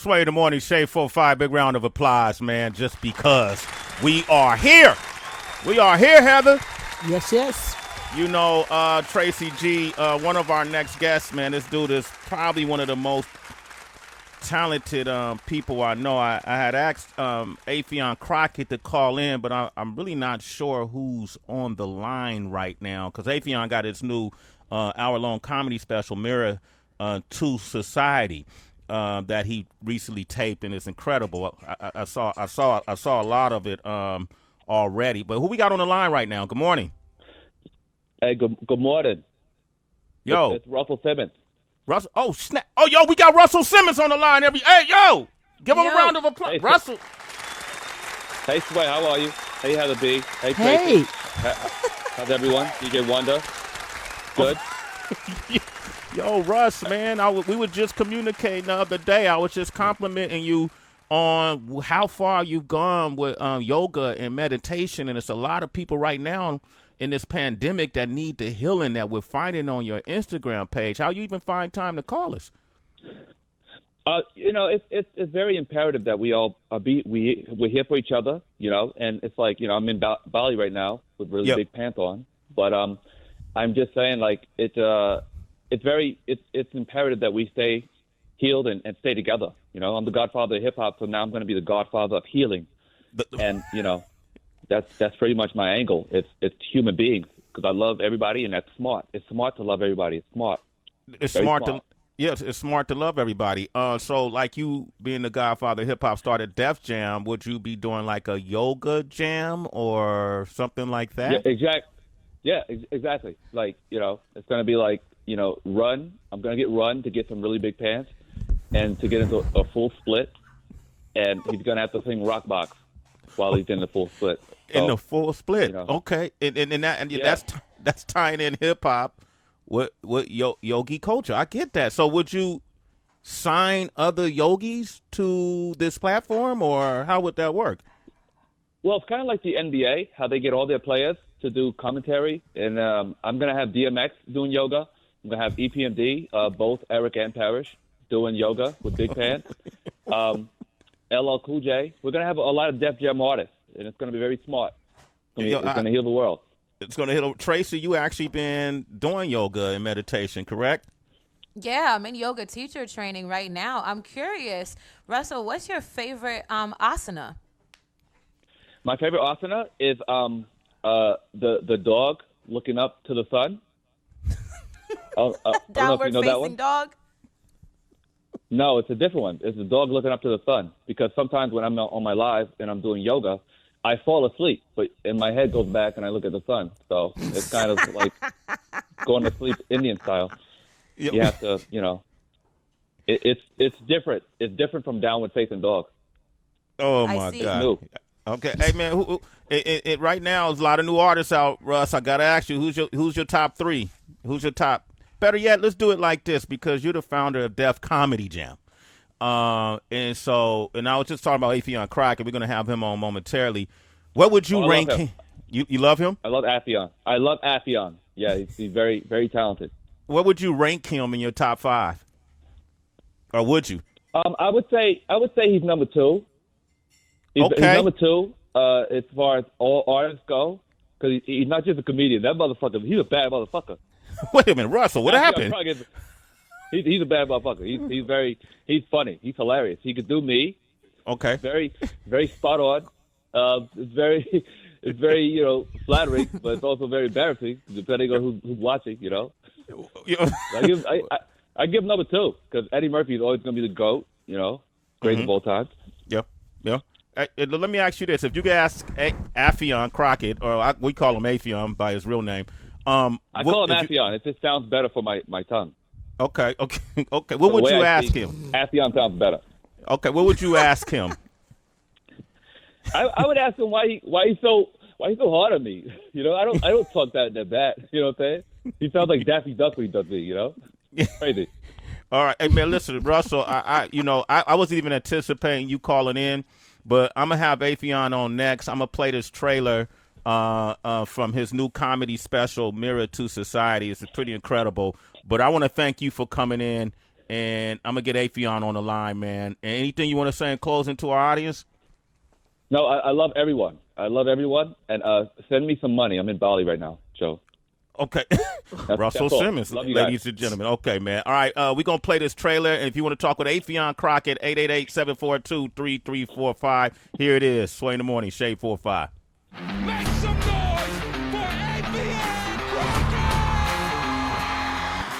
Sway in the Morning, Shade 4-5. Big round of applause, man, just because we are here. We are here, Heather. Yes, yes. You know, Tracy G, one of our next guests, man, this dude is probably one of the most talented people I know. I had asked Affion Crockett to call in, but I'm really not sure who's on the line right now because Affion got his new hour-long comedy special, Mirror to Society, that he recently taped, and it's incredible. I saw a lot of it already. But who we got on the line right now? Good morning. Hey, good morning. Yo, it's Russell Simmons. Russell, oh snap! Oh, yo, we got Russell Simmons on the line. Hey, yo, give him a round of applause, hey, Russell. Hey, Sway, how are you? Hey, Heather B. Hey, Hey. Tracy. How's everyone? DJ Wonder. Good. Yo, Russ, man, we were just communicating the other day. I was just complimenting you on how far you've gone with yoga and meditation, and it's a lot of people right now in this pandemic that need the healing that we're finding on your Instagram page. How you even find time to call us? You know, it's very imperative that we all we're here for each other, you know, and it's like, you know, I'm in Bali right now with really big pants on, but I'm just saying, like, it's imperative that we stay healed and stay together. You know, I'm the godfather of hip hop, so now I'm going to be the godfather of healing, and you know, that's pretty much my angle. It's human beings, because I love everybody, and that's smart. It's smart to love everybody. It's smart. It's smart to. Yes, it's smart to love everybody. So, like you being the godfather of hip-hop, started Def Jam, would you be doing like a yoga jam or something like that? Yeah, exactly. Like, you know, it's going to be like, you know, run. I'm going to get run to get some really big pants and to get into a full split. And he's going to have to sing Rock Box while he's in the full split. So, in the full split. You know. Okay. That's tying in hip-hop with yogi culture. I get that. So would you sign other yogis to this platform, or how would that work? Well, it's kind of like the NBA, how they get all their players to do commentary. And I'm going to have DMX doing yoga. I'm going to have EPMD, both Eric and Parrish, doing yoga with big pants. LL Cool J. We're going to have a lot of Def Jam artists, and it's going to be very smart. It's going to heal the world. It's going to hit. Tracy, you actually been doing yoga and meditation, correct? Yeah, I'm in yoga teacher training right now. I'm curious, Russell, what's your favorite asana? My favorite asana is the dog looking up to the sun. Downward you know facing dog? No, it's a different one. It's the dog looking up to the sun. Because sometimes when I'm on my live and I'm doing yoga, I fall asleep, and my head goes back and I look at the sun. So it's kind of like going to sleep Indian style. Yep. You have to, you know, it's different. It's different from downward facing dog. Oh my God. Okay, hey man, right now there's a lot of new artists out, Russ. I gotta ask you, who's your top three? Who's your top? Better yet, let's do it like this, because you're the founder of Def Comedy Jam. And I was just talking about Affion Crockett. We're going to have him on momentarily. What would you rank him? You love him? I love Affion. Yeah, he's very, very talented. What would you rank him in your top five? Or would you? I would say he's number two. He's number two as far as all artists go, because he's not just a comedian. That motherfucker, he's a bad motherfucker. Wait a minute, Russell, what happened? He's a bad motherfucker. He's funny. He's hilarious. He could do me. Okay. Very, very spot on. It's very, you know, flattering, but it's also very embarrassing depending on who's watching. You know. I give number two, because Eddie Murphy is always going to be the GOAT. You know, great of all time. Yeah. Let me ask you this: if you could ask Affion Crockett, or we call him Affion by his real name, I call him Affion. It just sounds better for my tongue. Okay. What would you ask him? Affion sounds better. Okay, what would you ask him? I would ask him why he's so hard on me. You know, I don't talk that bad. You know what I'm saying? He sounds like Daffy Duck when he does me. You know, crazy. All right, hey man, listen, Russell. I wasn't even anticipating you calling in, but I'm gonna have Affion on next. I'm gonna play this trailer from his new comedy special, Mirror to Society. It's pretty incredible. But I want to thank you for coming in and I'm gonna get Affion on the line, man. And anything you want to say in closing to our audience? No, I love everyone. I love everyone. And send me some money. I'm in Bali right now, Joe. Okay. That's Russell all. Simmons, Love you ladies guys. and gentlemen. Okay, man. All right, we're going to play this trailer. And if you want to talk with Affion Crockett, 888-742-3345. Here it is, Sway in the Morning, Shade 45. Make some noise for Affion Crockett!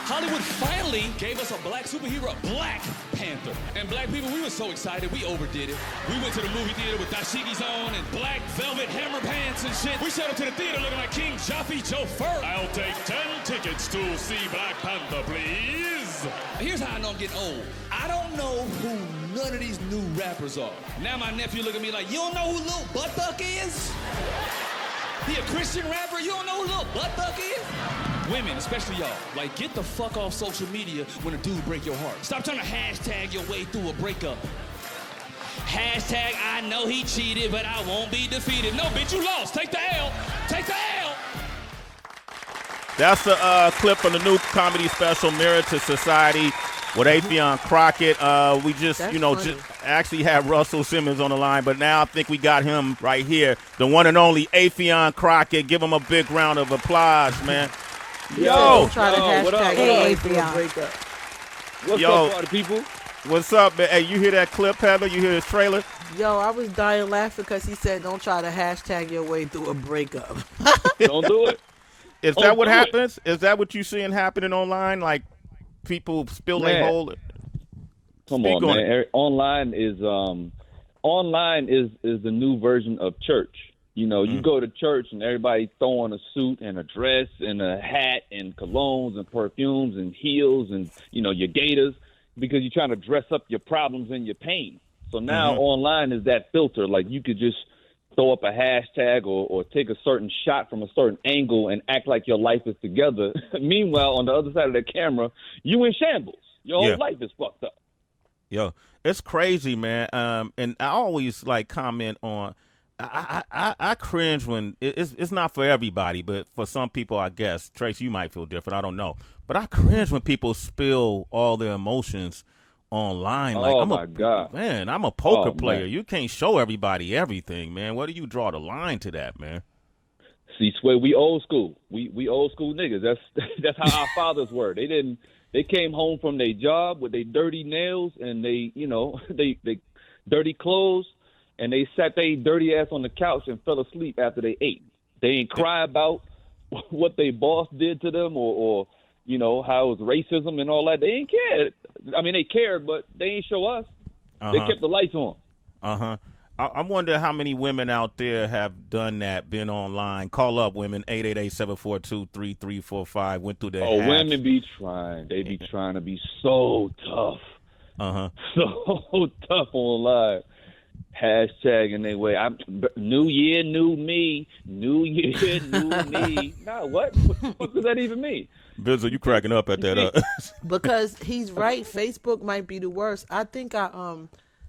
Hollywood finally gave us a black superhero, Black Panther. And black people, we were so excited, we overdid it. We went to the movie theater with dashikis on and black velvet hammer pants and shit. We showed up to the theater looking like King Jaffe Joffer. I'll take 10 tickets to see Black Panther, please. Here's how I know I'm getting old. I don't know who none of these new rappers are. Now my nephew look at me like, you don't know who Lil Buttfuck is? He a Christian rapper? You don't know who Lil Buttfuck is? Women, especially y'all, like, get the fuck off social media when a dude break your heart. Stop trying to hashtag your way through a breakup. Hashtag, I know he cheated, but I won't be defeated. No, bitch, you lost. Take the L. Take the L. That's a clip from the new comedy special, Mirror to Society, with Affion Crockett. We just, just actually had Russell Simmons on the line, but now I think we got him right here, the one and only Affion Crockett. Give him a big round of applause, man. Yo, try to what up? hashtag What breakup. What's Yo. up, party people? What's up, man? Hey, you hear that clip, Heather? You hear this trailer? Yo, I was dying laughing because he said, "Don't try to hashtag your way through a breakup." Don't do it. Is Oh, that what do it. happens? Is that what you seeing happening online? Like people spill their Man. whole. Come Speak on, on man. Online is the new version of church. You know, you go to church and everybody throwing a suit and a dress and a hat and colognes and perfumes and heels and, your gaiters because you're trying to dress up your problems and your pain. So now online is that filter. Like you could just throw up a hashtag or take a certain shot from a certain angle and act like your life is together. Meanwhile, on the other side of the camera, you in shambles. Your whole life is fucked up. Yo, it's crazy, man. And I always like comment on. I cringe when it's not for everybody, but for some people, I guess. Trace, you might feel different. I don't know, but I cringe when people spill all their emotions online. Like, my God, man, I'm a poker player. Man. You can't show everybody everything, man. Where do you draw the line to that, man? See, Sway, we old school. We old school niggas. That's how our fathers were. They came home from their job with their dirty nails and they dirty clothes, and they sat their dirty ass on the couch and fell asleep after they ate. They ain't cry about what their boss did to them or how it was racism and all that. They ain't cared. I mean, they cared, but they ain't show us. They kept the lights on. I wonder how many women out there have done that, been online. Call up, women, 888-742-3345. Went through their hats. Women be trying. They be trying to be so tough. So tough online. Hashtag in their way. New year, new me. New year, new me. Nah, what does that even mean? Bizzle, you cracking up at that? Because he's right. Facebook might be the worst. I think I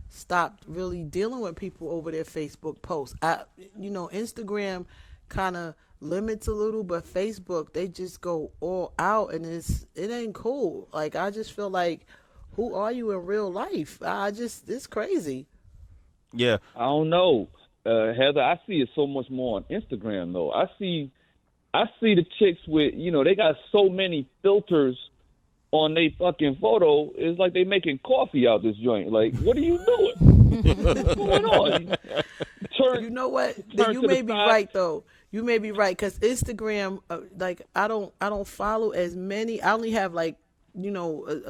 stopped really dealing with people over their Facebook posts. Instagram kind of limits a little, but Facebook, they just go all out, and it ain't cool. Like, I just feel like, who are you in real life? It's crazy. Yeah. I don't know, Heather. I see it so much more on Instagram though. I see the chicks with, they got so many filters on their fucking photo. It's like they making coffee out this joint. Like, what are you doing? What's going on? You know what? You may be right though. You may be right because Instagram, I don't follow as many. I only have a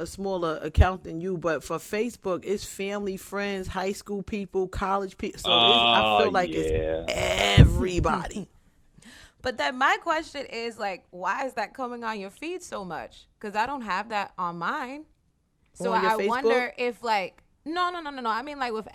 smaller account than you, but for Facebook, it's family, friends, high school people, college people. So I feel like it's everybody. But then my question is, like, why is that coming on your feed so much? Because I don't have that on mine. So On your I Facebook? wonder if, like, no. I mean, like, with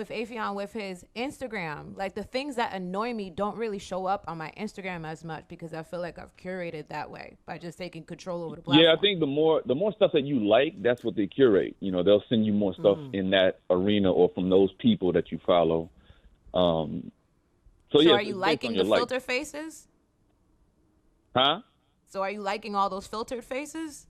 Affion, with his Instagram, like, the things that annoy me don't really show up on my Instagram as much because I feel like I've curated that way by just taking control over the platform. Yeah, I think the more stuff that you like, that's what they curate. They'll send you more stuff in that arena or from those people that you follow. So yeah, are you liking the filter faces? Huh? So are you liking all those filtered faces?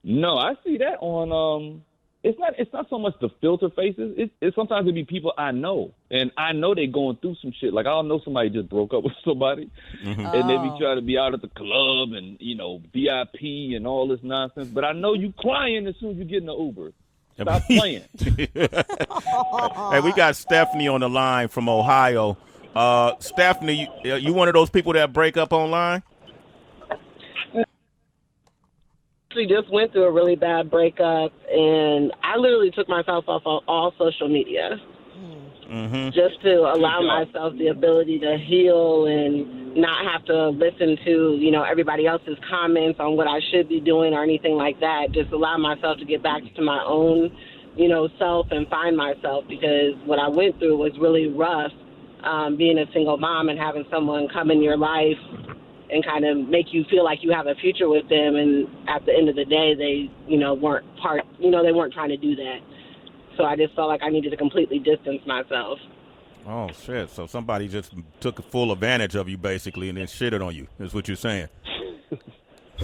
No, I see that on it's not so much the filter faces. It's sometimes it be people I know, and I know they going through some shit. Like I'll know somebody just broke up with somebody, and they be trying to be out at the club and VIP and all this nonsense. But I know you crying as soon as you get in the Uber. Stop playing. Hey, we got Stephanie on the line from Ohio. Stephanie, you one of those people that break up online? Actually just went through a really bad breakup, and I literally took myself off of all social media just to allow myself the ability to heal and not have to listen to, everybody else's comments on what I should be doing or anything like that. Just allow myself to get back to my own, self and find myself, because what I went through was really rough, being a single mom and having someone come in your life and kind of make you feel like you have a future with them, and at the end of the day, they, weren't they weren't trying to do that. So I just felt like I needed to completely distance myself. Oh, shit. So somebody just took full advantage of you, basically, and then shitted on you, is what you're saying.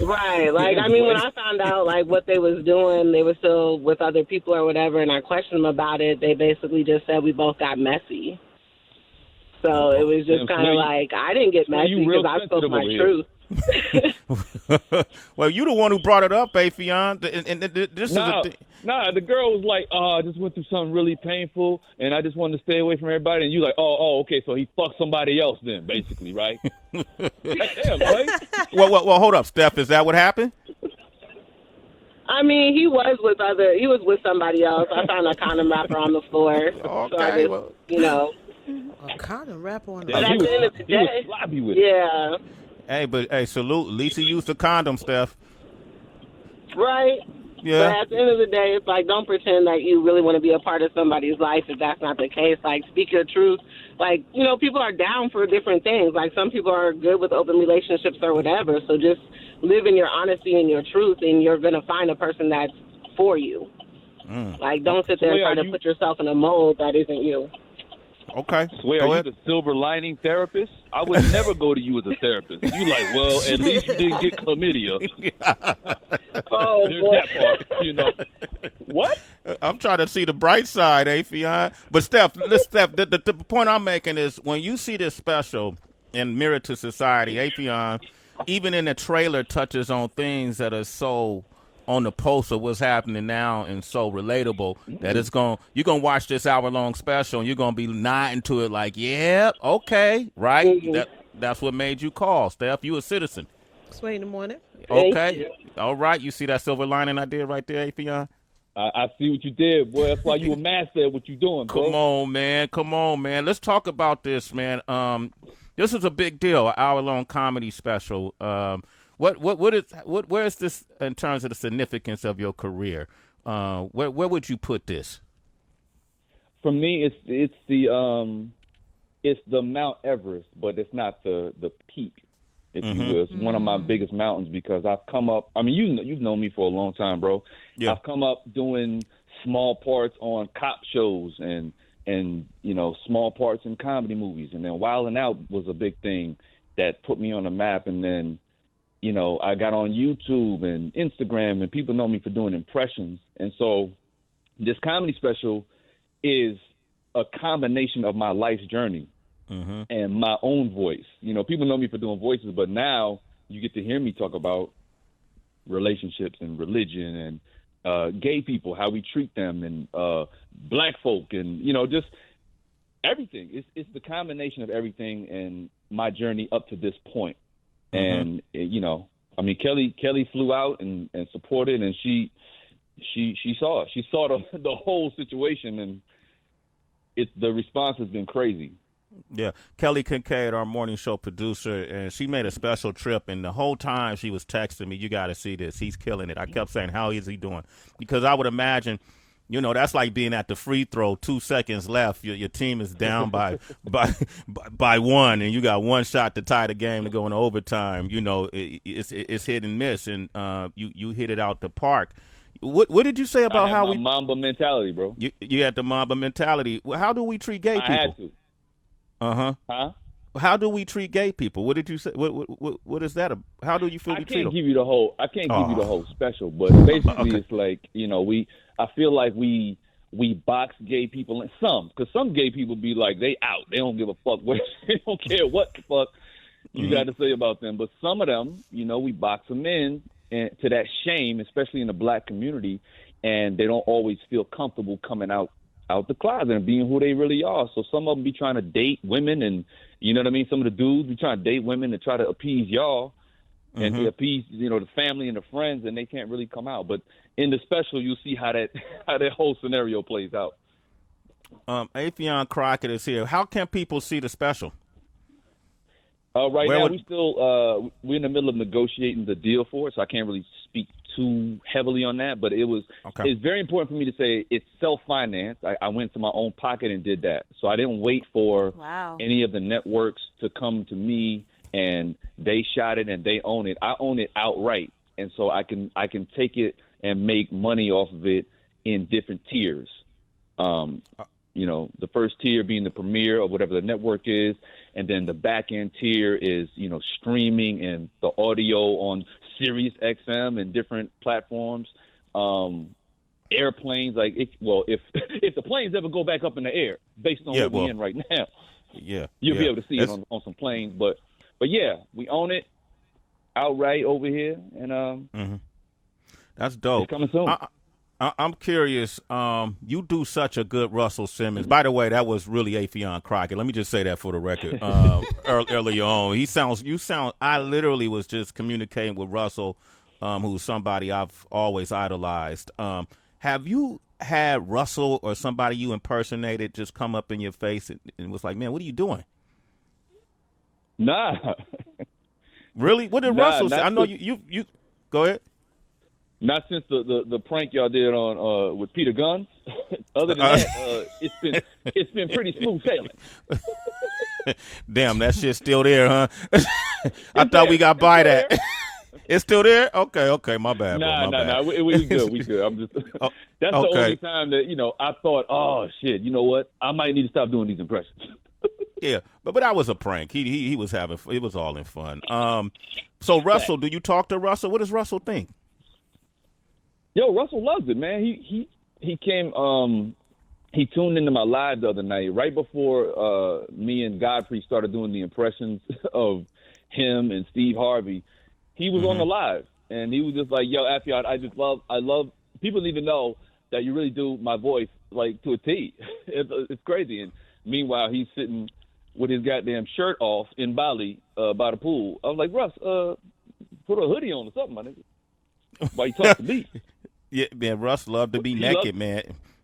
Right. Like, I mean, when I found out, like, what they was doing, they were still with other people or whatever, and I questioned them about it, they basically just said we both got messy. So it was just kind of like, I didn't get messy because I spoke my truth. Well, you the one who brought it up, Affion. And this is a thing. Nah, the girl was like, I just went through something really painful, and I just wanted to stay away from everybody. And you like, okay, so he fucked somebody else then, basically, right? Damn, right? Well, hold up, Steph. Is that what happened? I mean, he was with somebody else. I found a condom wrapper on the floor. Okay, so I just, A condom wrapper on the But at the end of the day, he was sloppy with yeah. Hey, salute. At least he used a condom, Steph. Right. Yeah. But at the end of the day, it's like, don't pretend that you really want to be a part of somebody's life if that's not the case. Like, speak your truth. Like, people are down for different things. Like, some people are good with open relationships or whatever. So just live in your honesty and your truth, and you're going to find a person that's for you. Like, don't sit there and try to put yourself in a mold that isn't you. Okay. Sway, are you the silver lining therapist? I would never go to you as a therapist. You like, well, at least you didn't get chlamydia. Oh, there's boy. that part, What? I'm trying to see the bright side, Affion. But Steph, the point I'm making is when you see this special in Mirror to Society, Affion, even in the trailer, touches on things that are so on the pulse of what's happening now and so relatable that you're gonna watch this hour-long special and you're gonna be nodding to it like, yeah, okay, right? Mm-hmm. That's what made you call, Steph. You a citizen. Sway in the morning. Okay. All right. You see that silver lining I did right there, Affion? I see what you did, boy. That's why you a master at what you doing, bro. Come on, man. Let's talk about this, man. This is a big deal, an hour-long comedy special. Where is this in terms of the significance of your career? Where would you put this? For me, it's the Mount Everest, but it's not the peak, if you will. It's one of my biggest mountains because I've come up. I mean, you've known me for a long time, bro. Yeah. I've come up doing small parts on cop shows and small parts in comedy movies, and then Wildin' Out was a big thing that put me on the map, and then. I got on YouTube and Instagram, and people know me for doing impressions. And so this comedy special is a combination of my life's journey and my own voice. People know me for doing voices, but now you get to hear me talk about relationships and religion and gay people, how we treat them, and black folk, and, just everything. It's the combination of everything and my journey up to this point. And Kelly flew out and supported, and she saw the whole situation, and the response has been crazy. Yeah, Kelly Kincaid, our morning show producer, and she made a special trip, and the whole time she was texting me, "You got to see this. He's killing it." I kept saying, "How is he doing?" Because I would imagine. That's like being at the free throw, 2 seconds left. Your team is down by one, and you got one shot to tie the game to go into overtime. It's hit and miss, and you hit it out the park. What did you say about how we Mamba mentality, bro? You had the Mamba mentality. How do we treat gay people? I had to. Huh? How do we treat gay people? What did you say? What is that? How do you feel we treat them? I can't give you the whole special, but basically it's like, I feel like we box gay people in because some gay people be like, they out. They don't give a fuck. They don't care what the fuck you got to say about them. But some of them, we box them in and to that shame, especially in the black community, and they don't always feel comfortable coming out the closet and being who they really are. So some of them be trying to date women, and you know what I mean? Some of the dudes be trying to date women and try to appease y'all and to appease, the family and the friends, and they can't really come out. But in the special, you'll see how that whole scenario plays out. Affion Crockett is here. How can people see the special? Right now, we're in the middle of negotiating the deal for it, so I can't really speak too heavily on that. But it's very important for me to say it's self-financed. I went to my own pocket and did that, so I didn't wait for any of the networks to come to me and they shot it and they own it. I own it outright, and so I can take it and make money off of it in different tiers. The first tier being the premiere of whatever the network is, and then the back end tier is, streaming and the audio on Sirius XM and different platforms. Airplanes, if the planes ever go back up in the air, based on what we're in right now, you'll be able to see it on some planes. But yeah, we own it outright over here, and that's dope. It's coming soon. I'm curious. You do such a good Russell Simmons. By the way, that was really Affion Crockett. Let me just say that for the record. Earlier on, I literally was just communicating with Russell, who's somebody I've always idolized. Have you had Russell or somebody you impersonated just come up in your face and was like, "Man, what are you doing?" Nah. Really? What did Russell say? I know you. Go ahead. Not since the prank y'all did on with Peter Gunn. Other than that, it's been pretty smooth sailing. Damn, that shit's still there, huh? I thought we got by that. It's still there? Okay, my bad. Nah. We good. We good. I'm just. That's the only time that I thought, oh shit, you know what? I might need to stop doing these impressions. Yeah, but that was a prank. He was having. It was all in fun. So Russell, do you talk to Russell? What does Russell think? Yo, Russell loves it, man. He came. He tuned into my live the other night, right before me and Godfrey started doing the impressions of him and Steve Harvey. He was on the live, and he was just like, "Yo, Affion, I love. People need to know that you really do my voice like to a T. It's crazy." And meanwhile, he's sitting with his goddamn shirt off in Bali by the pool. I was like, "Russ, put a hoodie on or something, my nigga." While you talk to me. Yeah, man, Russ loved to be naked, man.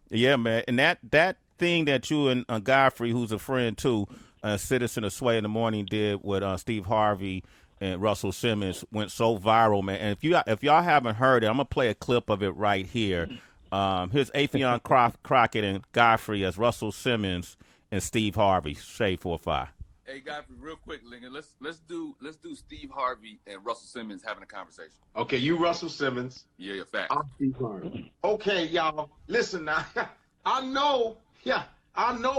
Yeah, man. And that thing that you and Godfrey, who's a friend too, Citizen of Sway in the Morning, did with Steve Harvey and Russell Simmons went so viral, man. And if y'all haven't heard it, I'm gonna play a clip of it right here. Here's Affion Crockett and Godfrey as Russell Simmons and Steve Harvey. Say 4-5. Hey, Godfrey, real quick, Lincoln. Let's do Steve Harvey and Russell Simmons having a conversation. Okay, you Russell Simmons. Yeah, fact. I'm Steve Harvey. Okay, y'all, listen now. I know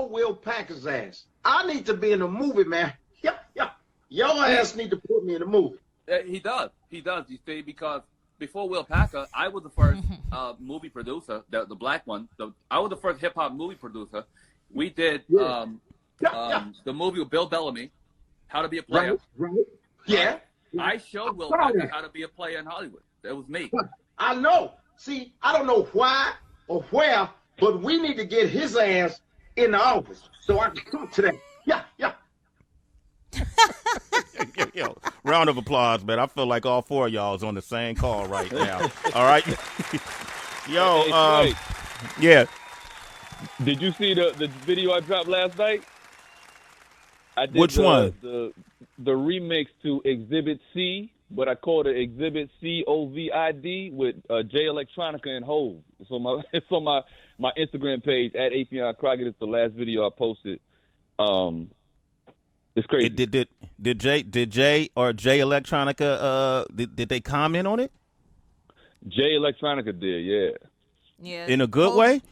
Will pack his ass. I need to be in a movie, man. Yeah. Your ass need to put me in a movie. He does. You see, because before Will Packer, I was the first movie producer, the black one. I was the first hip hop movie producer. We did. The movie with Bill Bellamy, How to Be a Player. Right. Yeah. I showed Will Packer how to be a player in Hollywood. That was me. I know. See, I don't know why or where, but we need to get his ass in the office so I can talk to that. Yeah. Yo, round of applause, man. I feel like all four of y'all is on the same call right now. All right. Yo, yeah. Did you see the video I dropped last night? I did Which one? The remix to Exhibit C, but I called it Exhibit COVID with J Electronica and Hove. It's on my Instagram page at Affion Crockett. It's the last video I posted. It's crazy. Did J or J Electronica did they comment on it? J Electronica did, yeah. Yeah. In a good way?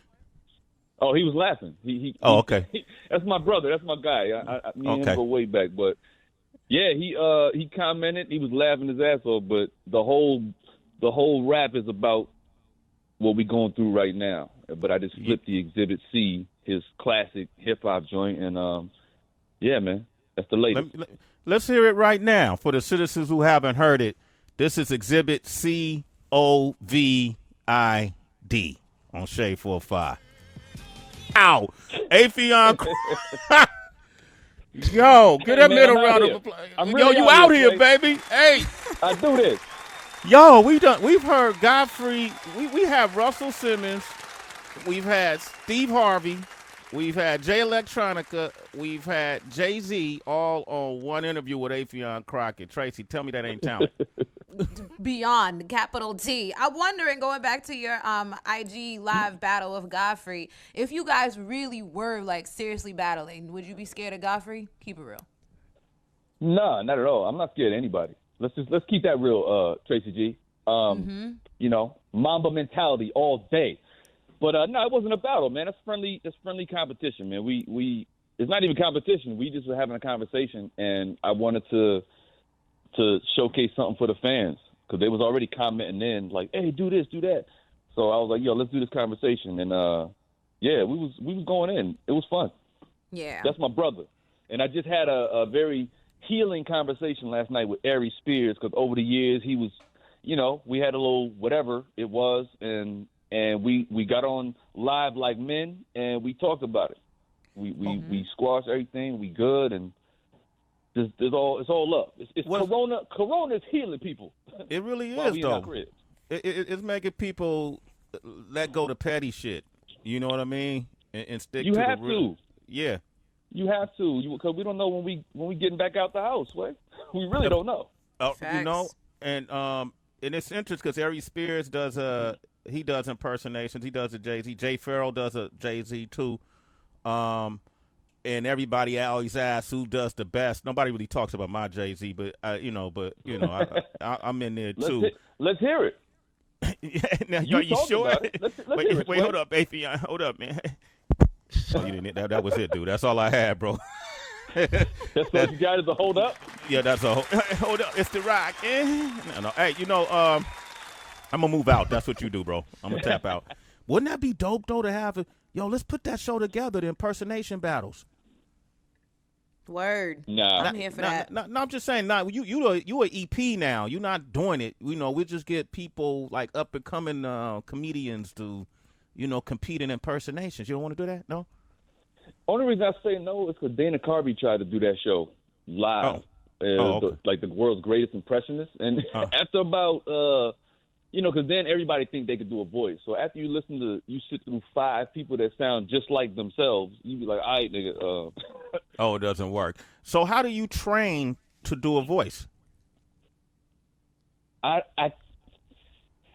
Oh, he was laughing. Okay. That's my brother. That's my guy. Me and him go way back. But yeah, he commented. He was laughing his ass off. But the whole rap is about what we going through right now. But I just flipped the Exhibit C, his classic hip hop joint, and yeah, man, that's the latest. Let's hear it right now for the citizens who haven't heard it. This is Exhibit COVID on Shade 45. Ow. Affion. Yo, get that middle round of applause. Yo, you out here, baby. Hey. I do this. Yo, we've heard Godfrey. We have Russell Simmons. We've had Steve Harvey. We've had Jay Electronica. We've had Jay-Z all on one interview with Affion Crockett. Tracy, tell me that ain't talent. Beyond, capital T. I'm wondering, going back to your IG live battle of Godfrey, if you guys really were like seriously battling, would you be scared of Godfrey? Keep it real. Nah, not at all. I'm not scared of anybody. Let's keep that real, Tracy G. You know, Mamba mentality all day. But no, it wasn't a battle, man. It's friendly competition, man. We it's not even competition. We just were having a conversation, and I wanted to showcase something for the fans because they was already commenting in like, "Hey, do this, do that." So I was like, "Yo, let's do this conversation." And yeah, we was going in. It was fun. Yeah, that's my brother. And I just had a very healing conversation last night with Aries Spears because over the years he was, you know, we had a little whatever it was, and we got on live like men and we talked about it. We squashed everything. We good and. It's all love. It's Corona. Corona is healing people. It really is, though. It's making people let go the petty shit. You know what I mean? And stick to the real. You have to. Yeah. You have to, because we don't know when we getting back out the house. Right? We really don't know. You know, and it's interesting because Aries Spears does he does impersonations. He does a Jay-Z. Jay Farrell does a Jay-Z too. And everybody always asks who does the best. Nobody really talks about my Jay-Z, but I'm in there too. Let's hear it. Now, are you sure? Wait, hold up, Affion. Hold up, man. Oh, you didn't. That was it, dude. That's all I had, bro. That's what you got is a hold up. Yeah, that's a hold up. It's the rock. No. Hey, I'm gonna move out. That's what you do, bro. I'm gonna tap out. Wouldn't that be dope though to have it? Yo, let's put that show together. The impersonation battles. Word. Nah. I'm here for that. No, I'm just saying. Nah, you a EP now. You're not doing it. We just get people like up and coming comedians to, compete in impersonations. You don't want to do that? No. Only reason I say no is because Dana Carvey tried to do that show live, okay. like the world's greatest impressionist, and after about because then everybody think they could do a voice. So after you sit through 5 people that sound just like themselves, you be like, all right, nigga. Oh, it doesn't work. So how do you train to do a voice?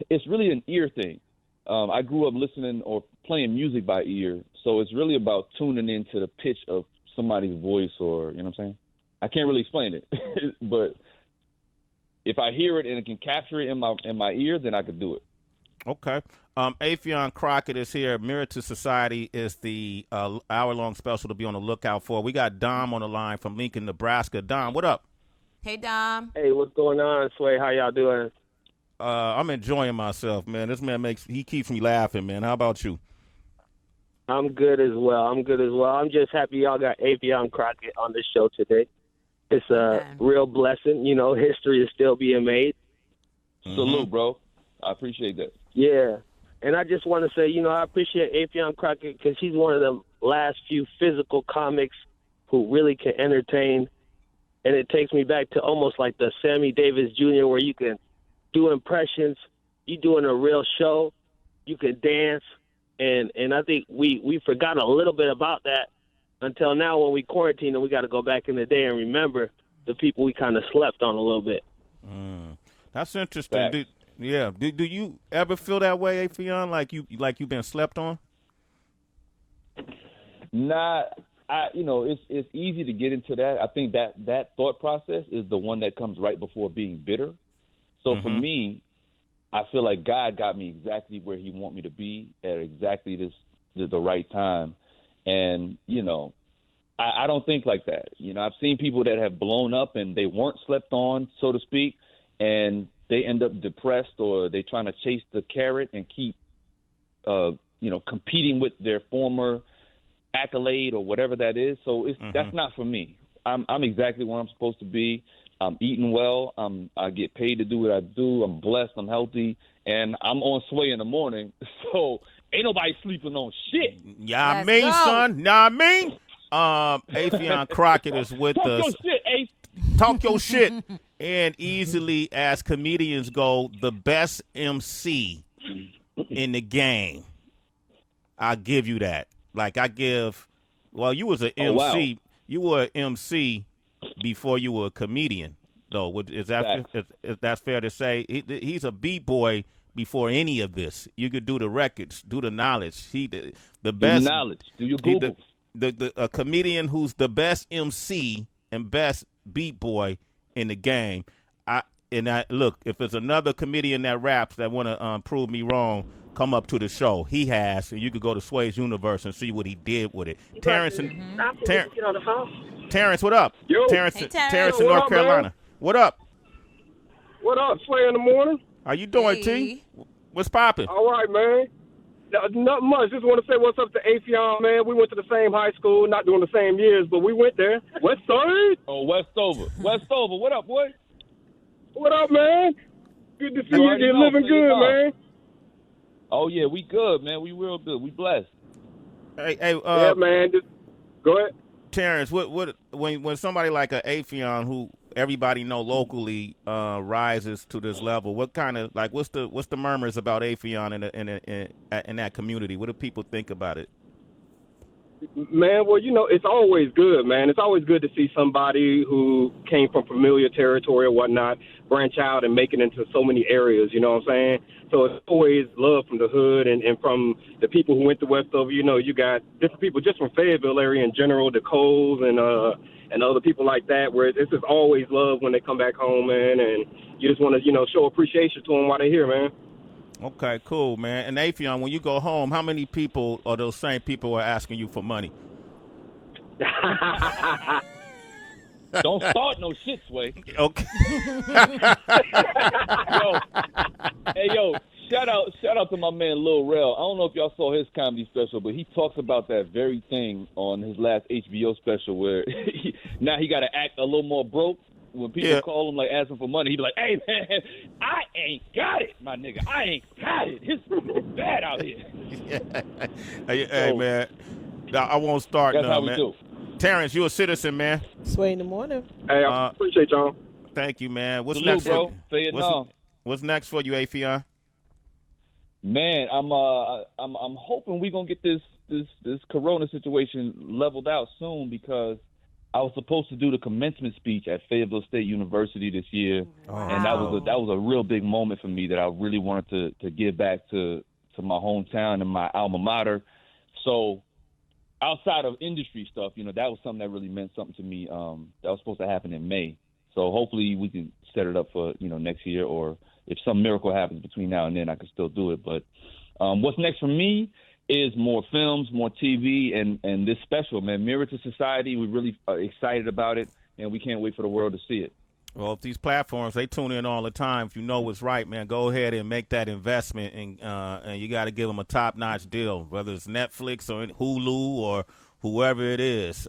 It's really an ear thing. I grew up listening or playing music by ear, so it's really about tuning into the pitch of somebody's voice, or you know what I'm saying. I can't really explain it, but if I hear it and it can capture it in my ear, then I could do it. Okay. Affion Crockett is here. Mirror to Society is the hour-long special to be on the lookout for. We got Dom on the line from Lincoln, Nebraska. Dom, what up? Hey, Dom. Hey, what's going on, Sway? How y'all doing? I'm enjoying myself, man. This man he keeps me laughing, man. How about you? I'm good as well. I'm just happy y'all got Affion Crockett on the show today. It's a real blessing. History is still being made. Salute, bro. I appreciate that. Yeah. And I just want to say, I appreciate Affion Crockett because he's one of the last few physical comics who really can entertain. And it takes me back to almost like the Sammy Davis Jr. where you can do impressions. You're doing a real show. You can dance. And I think we forgot a little bit about that until now when we quarantine and we got to go back in the day and remember the people we kind of slept on a little bit. That's interesting. Do you ever feel that way, Affion? Like you've been slept on? Nah, it's easy to get into that. I think that thought process is the one that comes right before being bitter. So for me, I feel like God got me exactly where he want me to be at exactly this the right time. And, you know, I don't think like that. You know, I've seen people that have blown up and they weren't slept on, so to speak, and they end up depressed, or they trying to chase the carrot and keep, you know, competing with their former accolade or whatever that is. So that's not for me. I'm exactly where I'm supposed to be. I'm eating well. I get paid to do what I do. I'm blessed. I'm healthy, and I'm on Sway in the morning. So ain't nobody sleeping on shit. Yeah, I mean, son. Nah, I mean. Affion Crockett is with us. Talk your shit, Ace. Talk your shit. And easily, as comedians go, the best MC in the game. I'll give you that. Like well, you was an MC. Wow. You were an MC before you were a comedian, though. Is that fair to say? He's a B-boy before any of this. You could do the records, do the knowledge. The best do knowledge. Do your Google. A comedian who's the best MC and best beat boy in the game. Look, if there's another comedian that raps that want to prove me wrong, come up to the show. He has, and you could go to Sway's Universe and see what he did with it. Terrence, Get on the phone. Terrence, what up? Yo. Terrence, Hey, Terrence in North Carolina. Man? What up? What up, Sway in the morning? How you doing, T? What's popping? All right, man. Not much. Just want to say what's up to Affion, man. We went to the same high school, not doing the same years, but we went there. West Side. Oh, Westover. Westover. What up, boy? What up, man? Good to see you. You're living good, man. Oh, yeah, we good, man. We real good. We blessed. Hey, yeah, man. Just go ahead. Terrence, when somebody like an Affion, who everybody know locally, rises to this level, what kind of, like, what's the murmurs about Affion in that community? What do people think about it? Man, well, you know, it's always good, man. It's always good to see somebody who came from familiar territory or whatnot branch out and make it into so many areas, you know what I'm saying? So it's always love from the hood and from the people who went to Westover. You know, you got different people just from Fayetteville area in general, the Coles and other people like that, where it's just always love when they come back home, man, and you just want to, you know, show appreciation to them while they're here, man. Okay, cool, man. And Affion, when you go home, how many people or those same people are asking you for money? Don't start no shit, Sway. Okay. Yo, shout out to my man Lil Rel. I don't know if y'all saw his comedy special, but he talks about that very thing on his last HBO special, where now he got to act a little more broke. When people call him, like, asking for money, he be like, hey, man, I ain't got it, my nigga. I ain't got it. It's bad out here. Hey, man, I won't start that's now, how man. we do. Terrence, you a citizen, man. Sway in the morning. Hey, I appreciate y'all. Thank you, man. What's Salute, next, bro? Say it now. What's next for you, Affion? Man, I'm hoping we gonna get this Corona situation leveled out soon, because I was supposed to do the commencement speech at Fayetteville State University this year, and that was a real big moment for me that I really wanted to give back to my hometown and my alma mater. So outside of industry stuff, you know, that was something that really meant something to me. That was supposed to happen in May. So hopefully we can set it up for, you know, next year, or if some miracle happens between now and then, I can still do it. But what's next for me is more films, more TV, and this special, man, Mirror to Society. We're really excited about it, and we can't wait for the world to see it. Well, if these platforms, they tune in all the time. If you know what's right, man, go ahead and make that investment, and you got to give them a top-notch deal, whether it's Netflix or Hulu or whoever it is.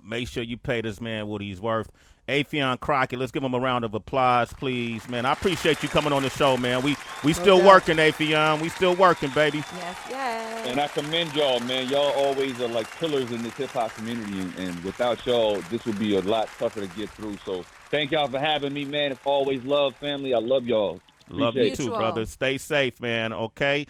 Make sure you pay this man what he's worth. Affion Crockett, let's give him a round of applause, please, man. I appreciate you coming on the show, man. We still working, Affion. We still working, baby. Yes. And I commend y'all, man. Y'all always are like pillars in this hip-hop community, and without y'all, this would be a lot tougher to get through. So thank y'all for having me, man. It's always love, family. I love y'all. Love you too, Mutual. brother. Stay safe, man, okay?